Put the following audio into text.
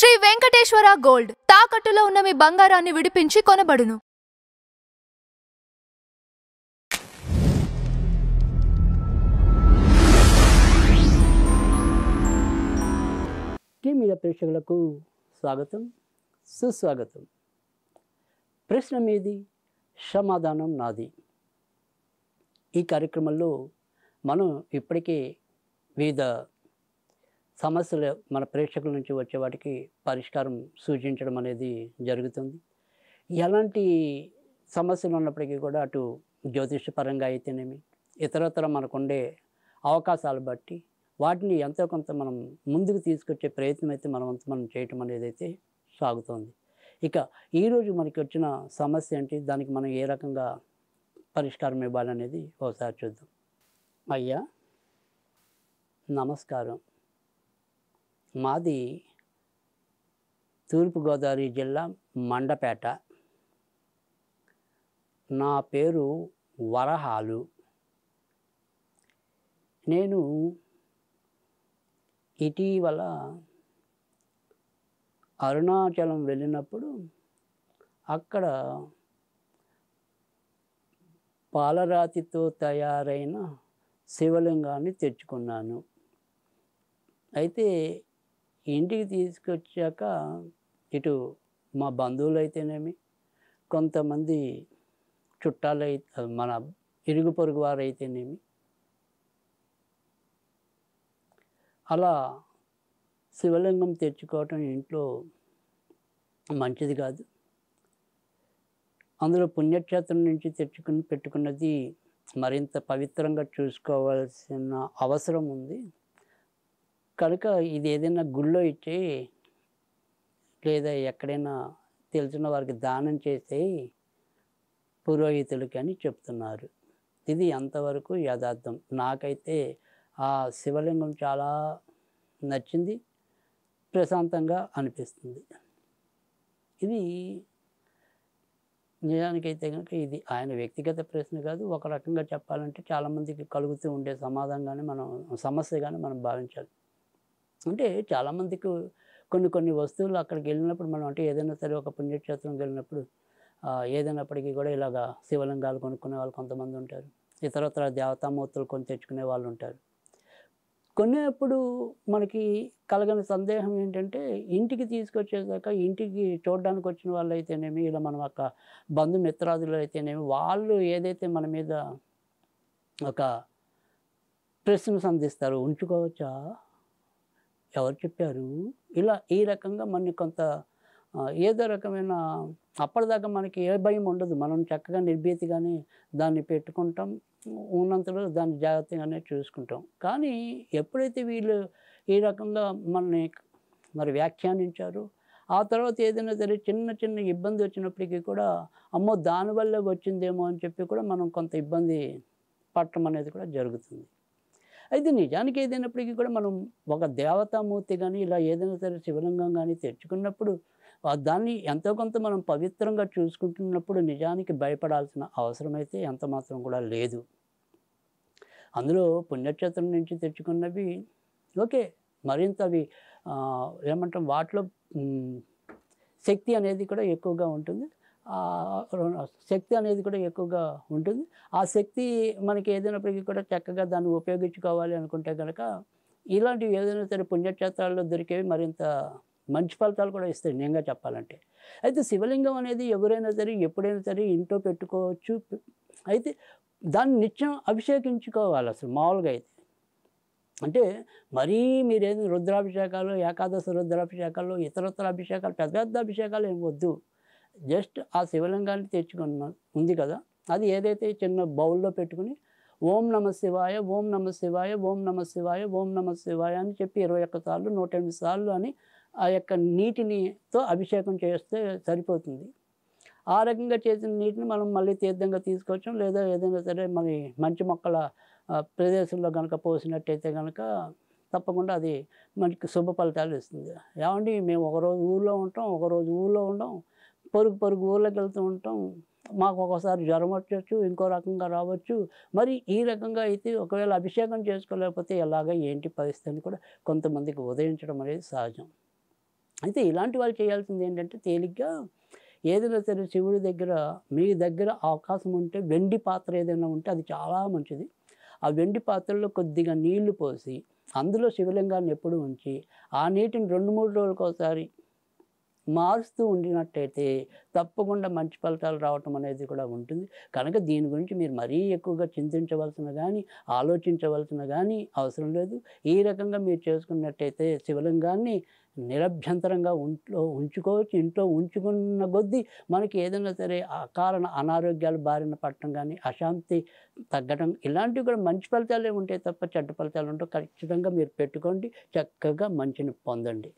Shri Venkateswara gold తాకట్టులో ఉన్న మీ బంగారాన్ని విడిపించి కొనబడును. టీవీ ప్రేక్షకులకు స్వాగతం, సుస్వాగతం. ప్రశ్న మీది, సమాధానం నాది. ఈ కార్యక్రమంలో మనం ఇప్పటికే వివిధ సమస్యలు మన ప్రేక్షకుల నుంచి వచ్చే వాటికి పరిష్కారం సూచించడం అనేది జరుగుతుంది. ఎలాంటి సమస్యలు ఉన్నప్పటికీ కూడా అటు జ్యోతిషపరంగా అయితేనేమి, ఇతరతర మనకుండే అవకాశాలు బట్టి వాటిని ఎంతో కొంత మనం ముందుకు తీసుకొచ్చే ప్రయత్నం అయితే మనం చేయటం అనేది అయితే సాగుతోంది. ఇక ఈరోజు మనకి వచ్చిన సమస్య ఏంటి, దానికి మనం ఏ రకంగా పరిష్కారం ఇవ్వాలనేది ఒకసారి చూద్దాం. అయ్యా నమస్కారం. మాది తూర్పుగోదావరి జిల్లా మండపేట. నా పేరు వరహాలు. నేను ఇటీవల అరుణాచలం వెళ్ళినప్పుడు అక్కడ పాలరాతితో తయారైన శివలింగాన్ని తెచ్చుకున్నాను. అయితే ఇంటికి తీసుకొచ్చాక ఇటు మా బంధువులు అయితేనేమి, కొంతమంది చుట్టాలు మన ఇరుగు పొరుగు వారు అయితేనేమి, అలా శివలింగం తెచ్చుకోవటం ఇంట్లో మంచిది కాదు. అందులో పుణ్యక్షేత్రం నుంచి పెట్టుకున్నది మరింత పవిత్రంగా చూసుకోవాల్సిన అవసరం ఉంది. కనుక ఇది ఏదైనా గుళ్ళో ఇచ్చి లేదా ఎక్కడైనా తెలిసిన వారికి దానం చేసే పురోహితులకి అని చెప్తున్నారు. ఇది ఎంతవరకు యథార్థం? నాకైతే ఆ శివలింగం చాలా నచ్చింది, ప్రశాంతంగా అనిపిస్తుంది. ఇది నిజానికైతే కనుక ఇది ఆయన వ్యక్తిగత ప్రశ్న కాదు. ఒక రకంగా చెప్పాలంటే చాలామందికి కలుగుతూ ఉండే సమస్యగానే మనం భావించాలి. అంటే చాలామందికి కొన్ని వస్తువులు అక్కడికి వెళ్ళినప్పుడు మనం, అంటే ఏదైనా సరే ఒక పుణ్యక్షేత్రంకి వెళ్ళినప్పుడు ఏదైనప్పటికీ కూడా ఇలాగా శివలింగాలు కొనుక్కునే వాళ్ళు కొంతమంది ఉంటారు. ఇతరత్ర దేవతామూర్తులు కొని తెచ్చుకునే వాళ్ళు ఉంటారు. కొనేప్పుడు మనకి కలగని సందేహం ఏంటంటే, ఇంటికి తీసుకొచ్చేదాక ఇంటికి చూడడానికి వచ్చిన వాళ్ళు అయితేనేమి, ఇలా మనం ఒక బంధుమిత్రాదులు అయితేనేమి, వాళ్ళు ఏదైతే మన మీద ఒక ప్రశ్న సంధిస్తారు, ఉంచుకోవచ్చా, ఎవరు చెప్పారు, ఇలా ఈ రకంగా మనకి కొంత ఏదో రకమైన, అప్పటిదాకా మనకి ఏ భయం ఉండదు. మనం చక్కగా నిర్భీతిగానే దాన్ని పెట్టుకుంటాం, ఉన్నంతలో దాన్ని జాగ్రత్తగానే చూసుకుంటాం. కానీ ఎప్పుడైతే వీళ్ళు ఈ రకంగా మరి వ్యాఖ్యానించారో, ఆ తర్వాత ఏదైనా సరే చిన్న ఇబ్బంది వచ్చినప్పటికీ కూడా, అమ్మో దానివల్ల వచ్చిందేమో అని చెప్పి కూడా మనం కొంత ఇబ్బంది పడటం అనేది కూడా జరుగుతుంది. అయితే నిజానికి ఏదైనప్పటికీ కూడా మనం ఒక దేవతామూర్తి కానీ ఇలా ఏదైనా సరే శివలింగం కానీ తెచ్చుకున్నప్పుడు దాన్ని ఎంతో కొంత మనం పవిత్రంగా చూసుకుంటున్నప్పుడు నిజానికి భయపడాల్సిన అవసరం అయితే ఎంత మాత్రం కూడా లేదు. అందులో పుణ్యక్షేత్రం నుంచి తెచ్చుకున్నవి ఓకే, మరింత అవి ఏమంటాం, వాటిలో శక్తి అనేది కూడా ఎక్కువగా ఉంటుంది. ఆ శక్తి మనకి ఏదైనప్పటికీ కూడా చక్కగా దాన్ని ఉపయోగించుకోవాలి అనుకుంటే కనుక ఇలాంటివి ఏదైనా సరే పుణ్యక్షేత్రాల్లో దొరికేవి మరింత మంచి ఫలితాలు కూడా ఇస్తాయి నిజంగా చెప్పాలంటే. అయితే శివలింగం అనేది ఎవరైనా సరే ఎప్పుడైనా సరే ఇంట్లో పెట్టుకోవచ్చు. అయితే దాన్ని నిత్యం అభిషేకించుకోవాలి. అసలు మామూలుగా అయితే అంటే మరీ మీరేది రుద్రాభిషేకాలు, ఏకాదశి రుద్రాభిషేకాలు, ఇతరత్ర అభిషేకాలు, పెద్ద అభిషేకాలు ఏం వద్దు. జస్ట్ ఆ శివలింగాన్ని ఉంది కదా, అది ఏదైతే చిన్న బౌల్లో పెట్టుకుని ఓం నమ శివాయ, ఓం నమ శివాయ, ఓం నమ శివాయ, ఓం నమ శివాయ అని చెప్పి 21 సార్లు 108 సార్లు అని ఆ యొక్క నీటితో అభిషేకం చేస్తే సరిపోతుంది. ఆ రకంగా చేసిన నీటిని మనం మళ్ళీ తీర్థంగా తీసుకోవచ్చు. లేదా ఏదైనా సరే మరి మంచి మొక్కల ప్రదేశంలో కనుక పోసినట్టయితే కనుక తప్పకుండా అది మనకి శుభ ఫలితాలు ఇస్తుంది. ఏమండి, మేము ఒకరోజు ఊళ్ళో ఉంటాం, ఒకరోజు ఊళ్ళో ఉండం, పొరుగు ఊళ్ళకి వెళ్తూ ఉంటాం. మాకు ఒకసారి జ్వరం వచ్చవచ్చు, ఇంకో రకంగా రావచ్చు. మరి ఈ రకంగా అయితే ఒకవేళ అభిషేకం చేసుకోలేకపోతే ఎలాగ ఏంటి పరిస్థితి అని కూడా కొంతమందికి ఉదయించడం అనేది సహజం. అయితే ఇలాంటి వాళ్ళు చేయాల్సింది ఏంటంటే తేలిగ్గా ఏదైనా సరే శివుడి దగ్గర మీ దగ్గర అవకాశం ఉంటే వెండి పాత్ర ఏదైనా ఉంటే అది చాలా మంచిది. ఆ వెండి పాత్రలో కొద్దిగా నీళ్లు పోసి అందులో శివలింగాన్ని ఎప్పుడూ ఉంచి ఆ నీటిని 2, 3 రోజులకోసారి మారుస్తూ ఉండినట్టయితే తప్పకుండా మంచి ఫలితాలు రావటం అనేది కూడా ఉంటుంది. కనుక దీని గురించి మీరు మరీ ఎక్కువగా చింతించవలసిన గానీ, ఆలోచించవలసిన గానీ అవసరం లేదు. ఈ రకంగా మీరు చేసుకున్నట్టయితే శివలింగాన్ని నిరభ్యంతరంగా ఇంట్లో ఉంచుకోవచ్చు. ఇంట్లో ఉంచుకున్న కొద్దీ మనకి ఏదైనా సరే అకారణ అనారోగ్యాల బారిన పడటం గానీ, అశాంతి తగ్గడం ఇలాంటివి కూడా మంచి ఫలితాలే ఉంటాయి తప్ప చెడ్డ ఫలితాలు ఉండవు. ఖచ్చితంగా మీరు పెట్టుకోండి. చక్కగా మంచిని పొందండి.